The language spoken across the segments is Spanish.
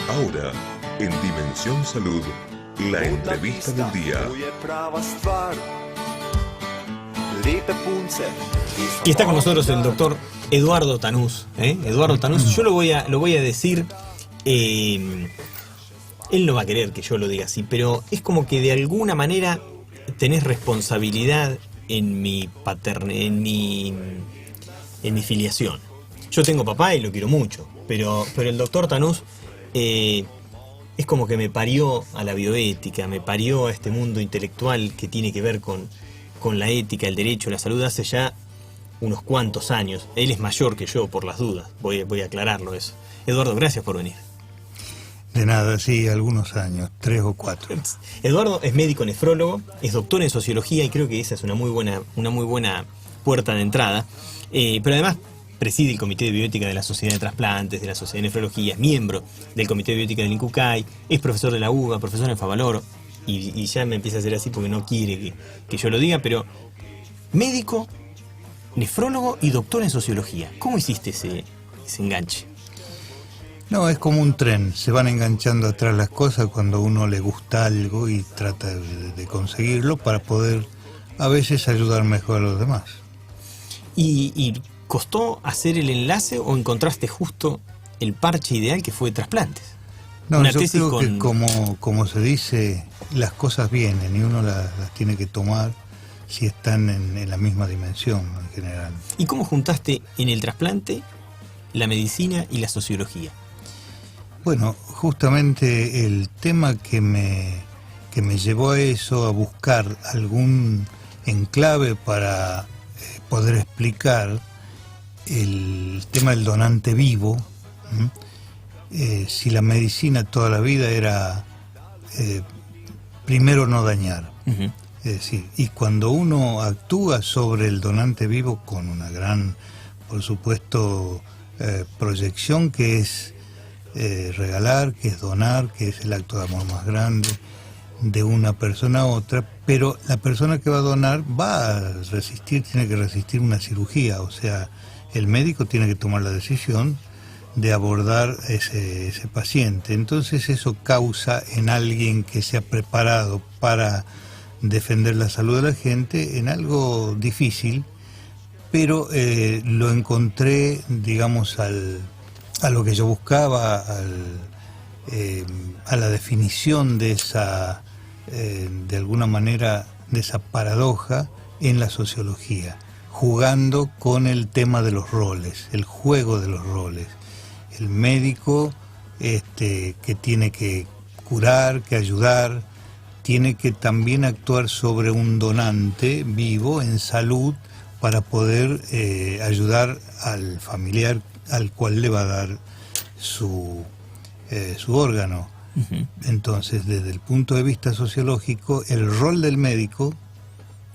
Ahora, en Dimensión Salud, la entrevista del día. Y está con nosotros el doctor Eduardo Tanús. Eduardo Tanús, yo lo voy a decir, él no va a querer que yo lo diga así, pero es como que de alguna manera tenés responsabilidad en mi filiación. Yo tengo papá y lo quiero mucho, pero el doctor Tanús es como que me parió a la bioética, me parió a este mundo intelectual que tiene que ver con la ética, el derecho, la salud hace ya unos cuantos años. Él es mayor que yo, por las dudas, voy a aclararlo eso. Eduardo, gracias por venir. De nada, sí, algunos años, 3 o 4. Eduardo es médico nefrólogo, es doctor en sociología y creo que esa es una muy buena puerta de entrada. Pero además preside el Comité de Bioética de la Sociedad de Trasplantes, de la Sociedad de Nefrología, es miembro del Comité de Bioética del INCUCAI, es profesor de la UBA, profesor en Favaloro, y ya me empieza a hacer así porque no quiere que yo lo diga, pero médico, nefrólogo y doctor en sociología. ¿Cómo hiciste ese enganche? No, es como un tren, se van enganchando atrás las cosas cuando a uno le gusta algo y trata de conseguirlo para poder a veces ayudar mejor a los demás. ¿Y costó hacer el enlace o encontraste justo el parche ideal que fue trasplantes? No, yo creo que como se dice, las cosas vienen y uno las tiene que tomar si están en la misma dimensión en general. ¿Y cómo juntaste en el trasplante la medicina y la sociología? Bueno, justamente el tema que me llevó a eso, a buscar algún enclave para poder explicar el tema del donante vivo, si la medicina toda la vida era primero no dañar. Uh-huh. Es decir, y cuando uno actúa sobre el donante vivo con una gran, por supuesto, proyección que es regalar, que es donar, que es el acto de amor más grande de una persona a otra, pero la persona que va a donar va a resistir, tiene que resistir una cirugía, o sea, el médico tiene que tomar la decisión de abordar ese paciente. Entonces eso causa en alguien que se ha preparado para defender la salud de la gente en algo difícil, pero lo encontré, digamos, a lo que yo buscaba, a la definición de esa, de alguna manera, de esa paradoja en la sociología, jugando con el tema de los roles, el juego de los roles. El médico que tiene que curar, que ayudar, tiene que también actuar sobre un donante vivo en salud para poder ayudar al familiar al cual le va a dar su órgano. Uh-huh. Entonces, desde el punto de vista sociológico, el rol del médico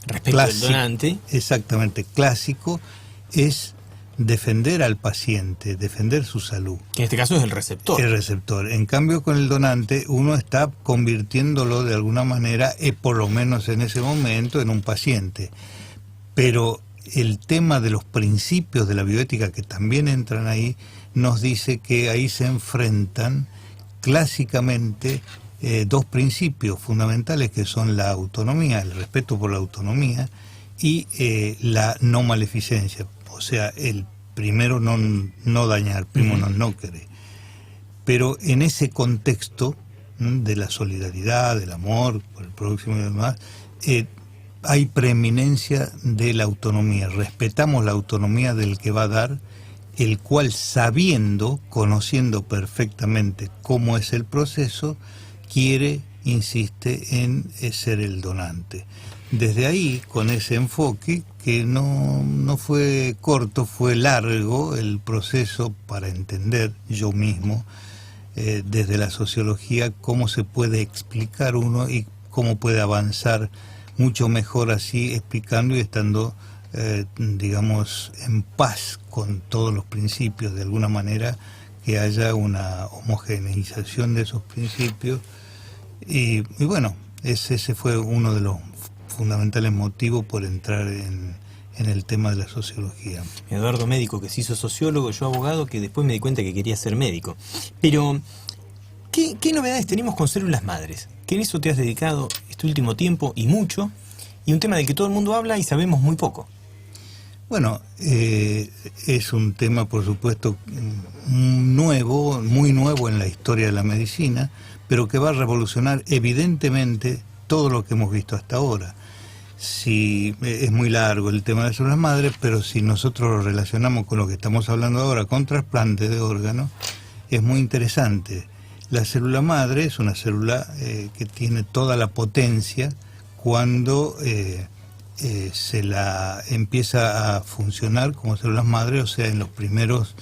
respecto al donante, exactamente clásico, es defender al paciente, defender su salud. En este caso es el receptor. El receptor. En cambio, con el donante, uno está convirtiéndolo de alguna manera, por lo menos en ese momento, en un paciente. Pero el tema de los principios de la bioética que también entran ahí, nos dice que ahí se enfrentan clásicamente dos principios fundamentales que son la autonomía, el respeto por la autonomía y la no maleficencia, o sea, el primero no dañar, primero no querer. Pero en ese contexto de la solidaridad, del amor por el próximo y demás, hay preeminencia de la autonomía. Respetamos la autonomía del que va a dar, el cual sabiendo, conociendo perfectamente cómo es el proceso, insiste en ser el donante. Desde ahí, con ese enfoque, que no fue corto, fue largo el proceso para entender yo mismo, desde la sociología, cómo se puede explicar uno y cómo puede avanzar mucho mejor así, explicando y estando, digamos, en paz con todos los principios, de alguna manera, que haya una homogeneización de esos principios. Y bueno, ese fue uno de los fundamentales motivos por entrar en el tema de la sociología. Eduardo, médico que se hizo sociólogo, yo abogado, que después me di cuenta que quería ser médico. Pero ¿Qué novedades tenemos con células madres? Que en eso te has dedicado este último tiempo y mucho, y un tema del que todo el mundo habla y sabemos muy poco. Bueno, es un tema, por supuesto, nuevo, muy nuevo en la historia de la medicina, pero que va a revolucionar evidentemente todo lo que hemos visto hasta ahora. Si es muy largo el tema de las células madres, pero si nosotros lo relacionamos con lo que estamos hablando ahora, con trasplante de órganos, es muy interesante. La célula madre es una célula que tiene toda la potencia cuando se la empieza a funcionar como células madre, o sea, en los primeros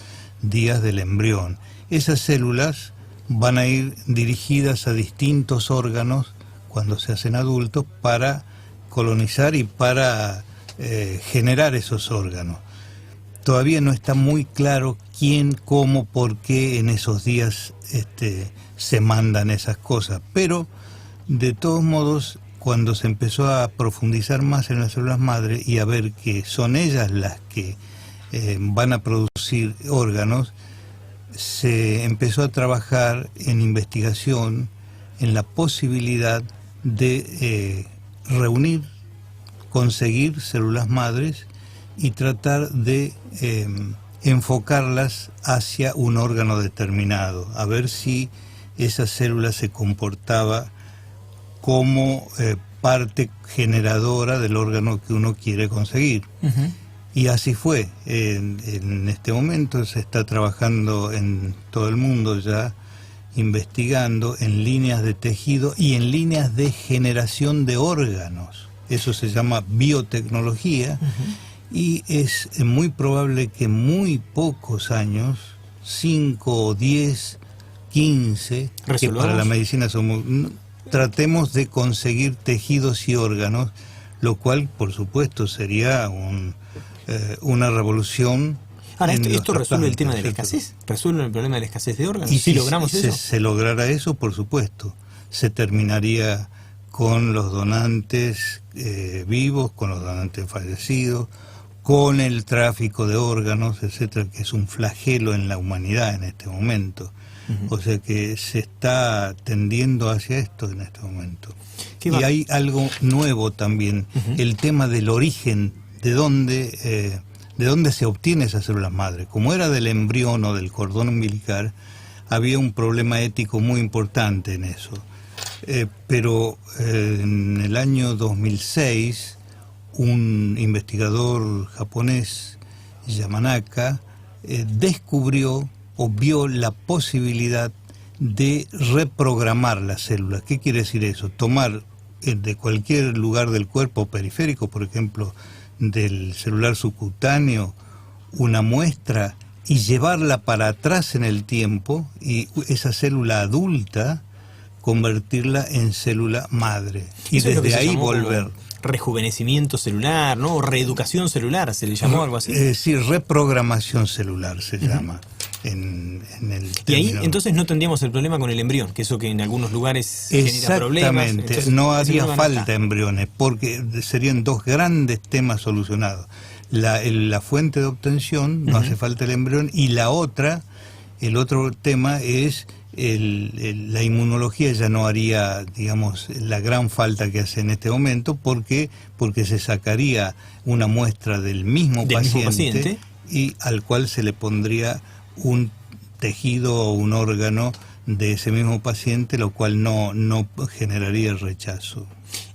días del embrión. Esas células van a ir dirigidas a distintos órganos cuando se hacen adultos para colonizar y para generar esos órganos. Todavía no está muy claro quién, cómo, por qué en esos días se mandan esas cosas, pero de todos modos, cuando se empezó a profundizar más en las células madre y a ver que son ellas las que van a producir órganos, se empezó a trabajar en investigación en la posibilidad de reunir, conseguir células madres y tratar de enfocarlas hacia un órgano determinado, a ver si esa célula se comportaba como parte generadora del órgano que uno quiere conseguir. Uh-huh. Y así fue. En este momento se está trabajando en todo el mundo ya, investigando en líneas de tejido y en líneas de generación de órganos. Eso se llama biotecnología. Uh-huh. Y es muy probable que en muy pocos años, 5, 10, 15, que para la medicina somos, tratemos de conseguir tejidos y órganos, lo cual, por supuesto, sería una revolución. Ahora, ¿esto resuelve el tema de la escasez? ¿Resuelve el problema de la escasez de órganos? ¿Y si logramos eso? Se lograra eso, por supuesto, se terminaría con los donantes vivos, con los donantes fallecidos, con el tráfico de órganos, etcétera, que es un flagelo en la humanidad en este momento. Uh-huh. O sea que se está tendiendo hacia esto en este momento. Y hay algo nuevo también, uh-huh, el tema del origen, de dónde se obtiene esas células madre. Como era del embrión o del cordón umbilical, había un problema ético muy importante en eso. Pero en el año 2006, un investigador japonés, Yamanaka, descubrió o vio la posibilidad de reprogramar las células. ¿Qué quiere decir eso? Tomar de cualquier lugar del cuerpo periférico, por ejemplo, del celular subcutáneo, una muestra y llevarla para atrás en el tiempo y esa célula adulta convertirla en célula madre y eso desde ahí volver. Rejuvenecimiento celular, ¿no? O reeducación celular, ¿se le llamó algo así? Sí, reprogramación celular se llama. En el y ahí entonces no tendríamos el problema con el embrión, que eso que en algunos lugares genera problemas. Exactamente, no haría falta embriones, porque serían dos grandes temas solucionados. La fuente de obtención, no hace falta el embrión, y el otro tema es la inmunología ya no haría, digamos, la gran falta que hace en este momento, porque se sacaría una muestra del mismo paciente y al cual se le pondría un tejido o un órgano de ese mismo paciente, lo cual no generaría el rechazo.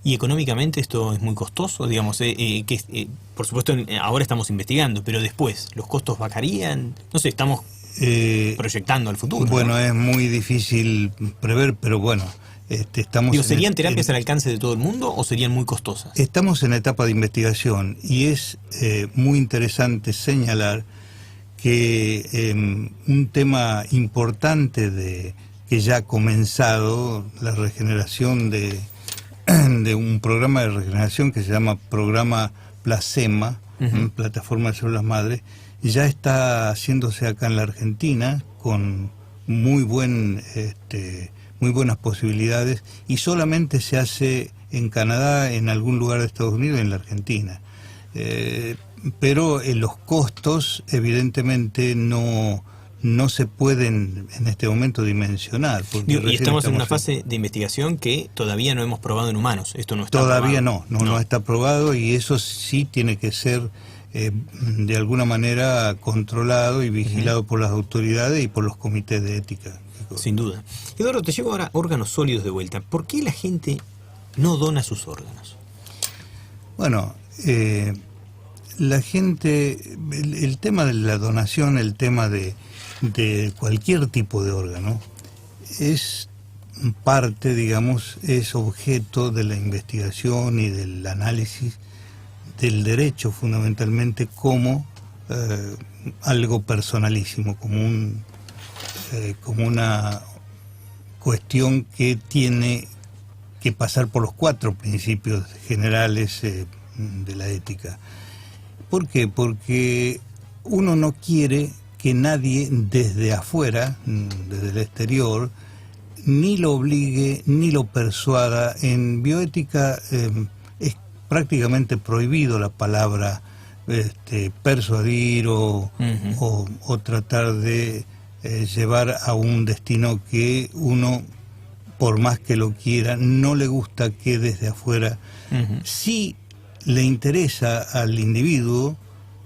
¿Y económicamente esto es muy costoso? Digamos, por supuesto ahora estamos investigando, pero después, ¿los costos bajarían? No sé, estamos proyectando al futuro. Bueno, ¿no? Es muy difícil prever, pero bueno, estamos... ¿Serían terapias al alcance de todo el mundo o serían muy costosas? Estamos en etapa de investigación y es muy interesante señalar que un tema importante que ya ha comenzado, la regeneración de un programa de regeneración que se llama Programa Placema, Plataforma de Células Madre, ya está haciéndose acá en la Argentina con muy buenas posibilidades, y solamente se hace en Canadá, en algún lugar de Estados Unidos y en la Argentina. Pero los costos evidentemente no no se pueden en este momento dimensionar. Porque Y recién estamos en una fase de investigación que todavía no hemos probado en humanos. Esto no está todavía probado. no está probado, y eso sí tiene que ser de alguna manera controlado y vigilado por las autoridades y por los comités de ética. Sin duda. Eduardo, te llevo ahora órganos sólidos de vuelta. ¿Por qué la gente no dona sus órganos? Bueno, la gente, el tema de la donación, el tema de cualquier tipo de órgano, es parte, digamos, es objeto de la investigación y del análisis del derecho, fundamentalmente, como algo personalísimo, como una cuestión que tiene que pasar por los 4 principios generales de la ética. ¿Por qué? Porque uno no quiere que nadie desde afuera, desde el exterior, ni lo obligue, ni lo persuada. En bioética es prácticamente prohibido la palabra persuadir o tratar de llevar a un destino que uno, por más que lo quiera, no le gusta que desde afuera. Sí le interesa al individuo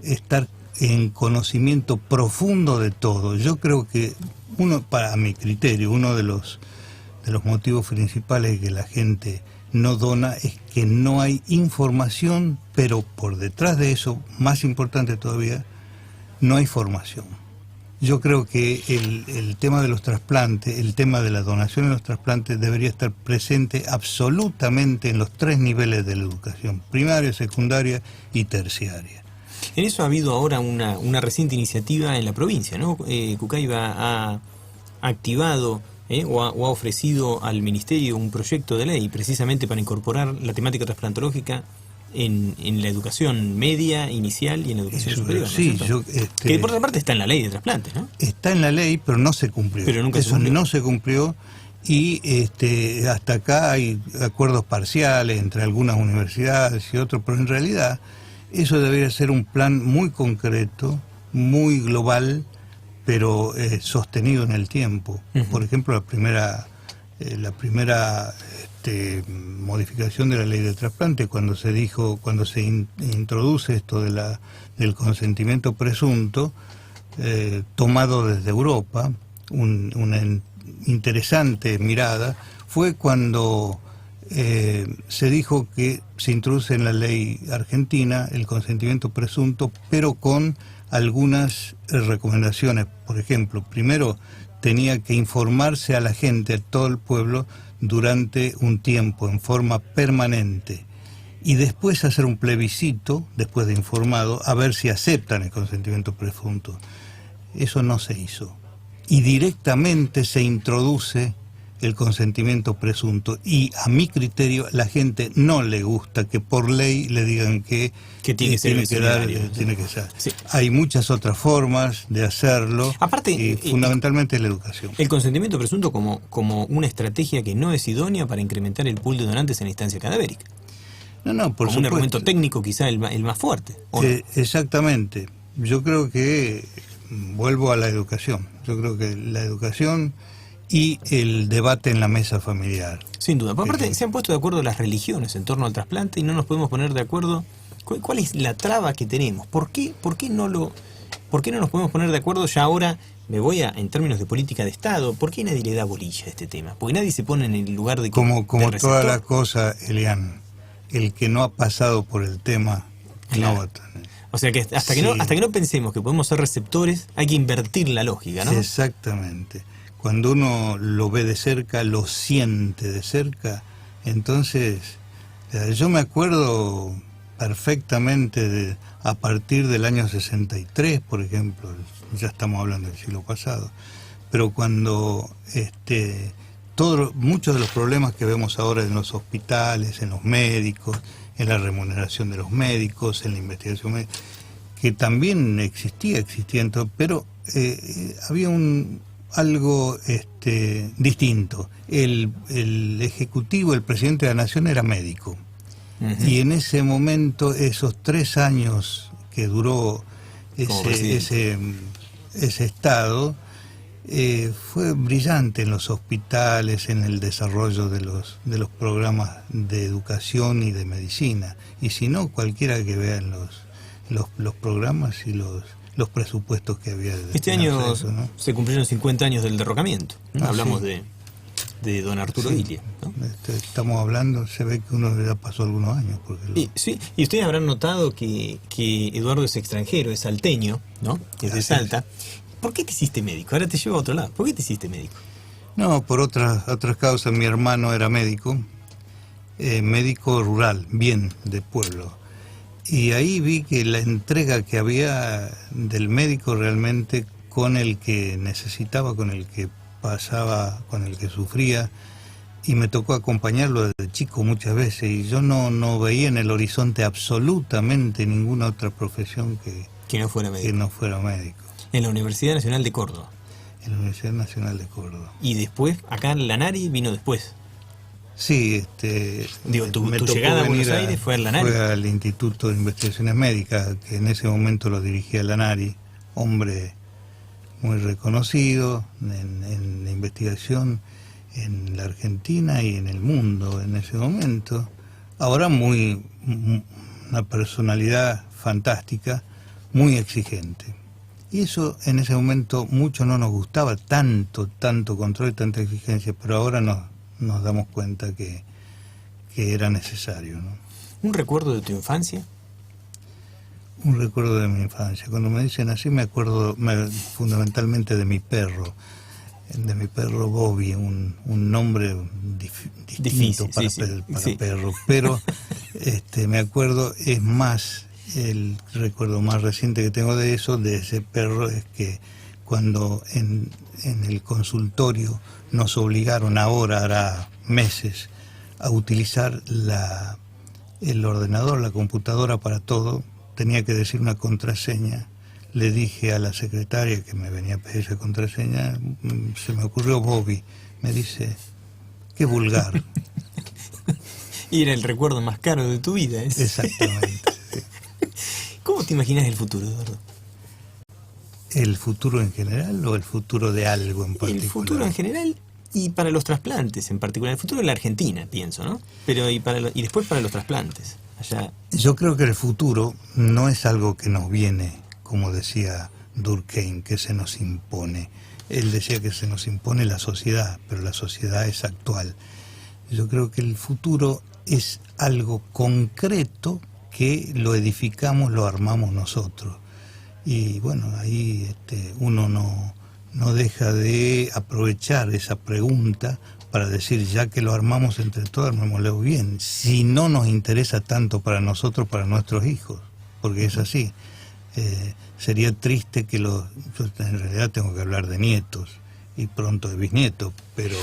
estar en conocimiento profundo de todo. Yo creo que para mi criterio, uno de los motivos principales que la gente no dona es que no hay información, pero por detrás de eso, más importante todavía, no hay formación. Yo creo que el tema de los trasplantes, el tema de la donación en los trasplantes debería estar presente absolutamente en los 3 niveles de la educación: primaria, secundaria y terciaria. En eso ha habido ahora una reciente iniciativa en la provincia, ¿no? Cucaiba ha activado o ha ofrecido al Ministerio un proyecto de ley precisamente para incorporar la temática trasplantológica en la educación media, inicial y en la educación superior, ¿no? Sí, que por otra parte está en la ley de trasplantes, ¿no? Está en la ley, pero no se cumplió. Pero nunca eso no se cumplió, y hasta acá hay acuerdos parciales entre algunas universidades y otros, pero en realidad eso debería ser un plan muy concreto, muy global, pero sostenido en el tiempo. Por ejemplo, la primera modificación de la ley de trasplante, cuando se introduce esto del consentimiento presunto, tomado desde Europa, una interesante mirada, fue cuando se dijo que se introduce en la ley argentina el consentimiento presunto, pero con algunas recomendaciones. Por ejemplo, primero tenía que informarse a la gente, a todo el pueblo, durante un tiempo, en forma permanente, y después hacer un plebiscito, después de informado, a ver si aceptan el consentimiento presunto. Eso no se hizo, y directamente se introduce el consentimiento presunto, y a mi criterio la gente no le gusta que por ley le digan que tiene que dar, tiene que ser. Sí. Hay muchas otras formas de hacerlo. Aparte, y fundamentalmente la educación. El consentimiento presunto como una estrategia que no es idónea para incrementar el pool de donantes en la instancia cadavérica. Por como supuesto. Un argumento técnico quizá el más fuerte. Exactamente. Yo creo que vuelvo a la educación. Yo creo que la educación y el debate en la mesa familiar. Sin duda. Por aparte, se han puesto de acuerdo las religiones en torno al trasplante y no nos podemos poner de acuerdo. ¿Cuál es la traba que tenemos? ¿Por qué no nos podemos poner de acuerdo? Ya ahora me voy en términos de política de Estado, ¿por qué nadie le da bolilla a este tema? Porque nadie se pone en el lugar de como de toda la cosa, Elian, el que no ha pasado por el tema, claro, no va a tener. O sea que hasta que no pensemos que podemos ser receptores, hay que invertir la lógica, ¿no? Exactamente. Cuando uno lo ve de cerca, lo siente de cerca, entonces yo me acuerdo perfectamente a partir del año 63, por ejemplo, ya estamos hablando del siglo pasado, pero cuando muchos de los problemas que vemos ahora en los hospitales, en los médicos, en la remuneración de los médicos, en la investigación médica, que también existía entonces, pero había algo distinto. El ejecutivo, el presidente de la nación era médico. Y en ese momento, esos 3 años que duró ese estado, fue brillante en los hospitales, en el desarrollo de los programas de educación y de medicina. Y si no, cualquiera que vea en los programas y los presupuestos que había. Este año eso, ¿no? Se cumplieron 50 años del derrocamiento, ¿no? Hablamos sí. de don Arturo Illia, ¿no? Estamos hablando, se ve que uno ya pasó algunos años. Porque sí, y ustedes habrán notado que Eduardo es extranjero, es salteño, ¿no? Es de Salta. ¿Por qué te hiciste médico? Ahora te llevo a otro lado. ¿Por qué te hiciste médico? No, por otras causas. Mi hermano era médico, médico rural, bien, de pueblo. Y ahí vi que la entrega que había del médico realmente con el que necesitaba, con el que pasaba, con el que sufría, y me tocó acompañarlo desde chico muchas veces, y yo no veía en el horizonte absolutamente ninguna otra profesión que no fuera médico. En la Universidad Nacional de Córdoba. En la Universidad Nacional de Córdoba. Y después, acá en Lanari vino después. Sí, tu llegada a Buenos Aires fue al Lanari. Fue al Instituto de Investigaciones Médicas, que en ese momento lo dirigía Lanari, hombre muy reconocido en la investigación en la Argentina y en el mundo en ese momento. Ahora una personalidad fantástica, muy exigente. Y eso en ese momento mucho no nos gustaba, tanto control y tanta exigencia, pero ahora nos damos cuenta que era necesario, ¿no? ¿Un recuerdo de tu infancia? Un recuerdo de mi infancia. Cuando me dicen así me acuerdo fundamentalmente de mi perro Bobby, un nombre distinto para perro, pero me acuerdo, es más, el recuerdo más reciente que tengo de ese perro es que cuando en el consultorio nos obligaron ahora, hará meses, a utilizar el ordenador, la computadora para todo, tenía que decir una contraseña. Le dije a la secretaria que me venía a pedir esa contraseña, se me ocurrió Bobby. Me dice, qué vulgar. Y era el recuerdo más caro de tu vida, ¿eh? Exactamente. Sí. ¿Cómo te imaginas el futuro, Eduardo? ¿El futuro en general o el futuro de algo en particular? El futuro en general y para los trasplantes en particular. El futuro de la Argentina, pienso, ¿no? Pero y después para los trasplantes. Allá. Yo creo que el futuro no es algo que nos viene, como decía Durkheim, que se nos impone. Él decía que se nos impone la sociedad, pero la sociedad es actual. Yo creo que el futuro es algo concreto que lo edificamos, lo armamos nosotros. Y bueno, ahí uno no deja de aprovechar esa pregunta para decir, ya que lo armamos entre todos, armémoslo bien. Si no nos interesa tanto para nosotros, para nuestros hijos, porque es así. Sería triste que yo en realidad tengo que hablar de nietos y pronto de bisnietos, pero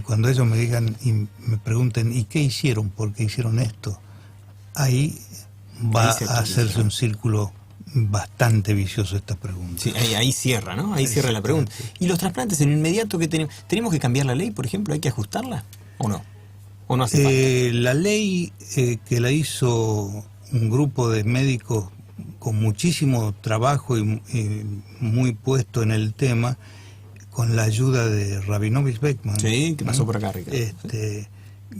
cuando ellos me digan y me pregunten ¿y qué hicieron? ¿Por qué hicieron esto? Ahí va a hacerse un círculo bastante vicioso esta pregunta. Sí, ahí cierra, ¿no? Ahí cierra la pregunta. ¿Y los trasplantes en lo inmediato que tenemos que cambiar la ley, por ejemplo? ¿Hay que ajustarla o no? ¿O no hace falta? La ley que la hizo un grupo de médicos con muchísimo trabajo y muy puesto en el tema, con la ayuda de Rabinovich Beckman. Sí, que pasó por acá, Ricardo.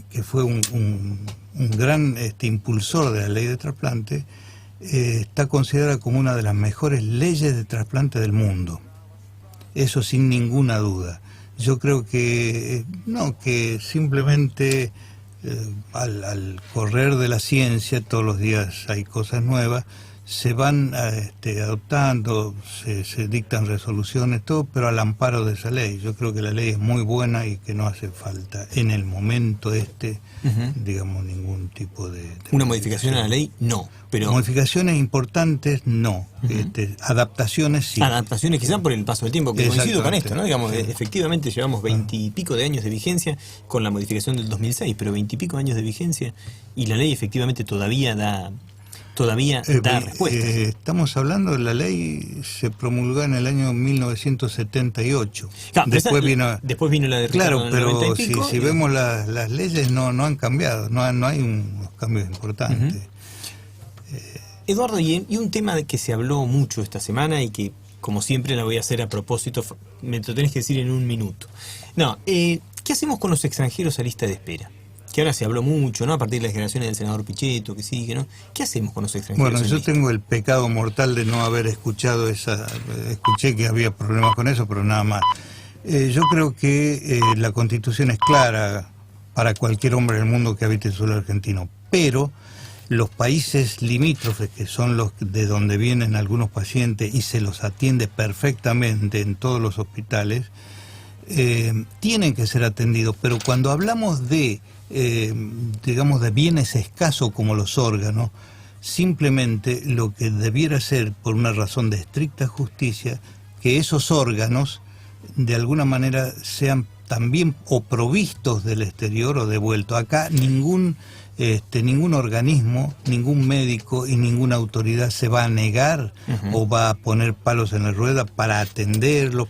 Que fue un gran impulsor de la ley de trasplante, está considerada como una de las mejores leyes de trasplante del mundo. Eso sin ninguna duda. Yo creo que que simplemente al correr de la ciencia, todos los días hay cosas nuevas, se van adoptando, se dictan resoluciones, todo, pero al amparo de esa ley. Yo creo que la ley es muy buena y que no hace falta en el momento digamos, ningún tipo de una modificación a la ley, no. Pero modificaciones importantes, no. Adaptaciones, sí. Adaptaciones quizás por el paso del tiempo, que coincido con esto, ¿no? Digamos, sí. Efectivamente llevamos 20 y pico de años de vigencia con la modificación del 2006, pero 20 y pico años de vigencia y la ley efectivamente todavía da respuesta. Estamos hablando de la ley, se promulgó en el año 1978. Claro, después vino la de Ricardo. Claro, pero si vemos las leyes no han cambiado, no hay unos cambios importantes. Eduardo, y un tema de que se habló mucho esta semana y que como siempre la voy a hacer a propósito, me lo tenés que decir en un minuto. No, ¿qué hacemos con los extranjeros a lista de espera? Que ahora se habló mucho, ¿no? A partir de las declaraciones del senador Pichetto, que sigue, ¿no? ¿Qué hacemos con los extranjeros? Bueno, yo tengo el pecado mortal de no haber escuchado escuché que había problemas con eso, pero nada más. Yo creo que la Constitución es clara para cualquier hombre del mundo que habite el suelo argentino, pero los países limítrofes, que son los de donde vienen algunos pacientes y se los atiende perfectamente en todos los hospitales, tienen que ser atendidos, pero cuando hablamos de digamos de bienes escasos como los órganos, simplemente lo que debiera ser, por una razón de estricta justicia, que esos órganos de alguna manera sean también o provistos del exterior o devueltos. Acá ningún organismo, ningún médico y ninguna autoridad se va a negar o va a poner palos en la rueda para atenderlos,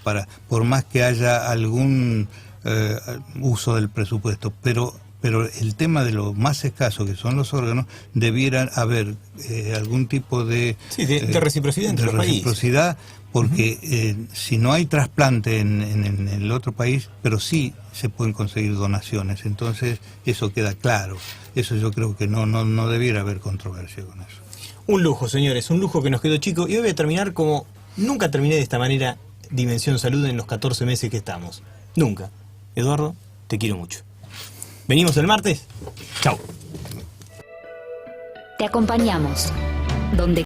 por más que haya algún uso del presupuesto. Pero el tema de lo más escaso, que son los órganos, debieran haber algún tipo de reciprocidad entre los países. Porque si no hay trasplante en el otro país, pero sí se pueden conseguir donaciones. Entonces eso queda claro. Eso yo creo que no debiera haber controversia con eso. Un lujo, señores, un lujo que nos quedó chico. Y hoy voy a terminar como nunca terminé de esta manera Dimensión Salud en los 14 meses que estamos. Nunca. Eduardo, te quiero mucho. ¿Venimos el martes? Chau. Te acompañamos donde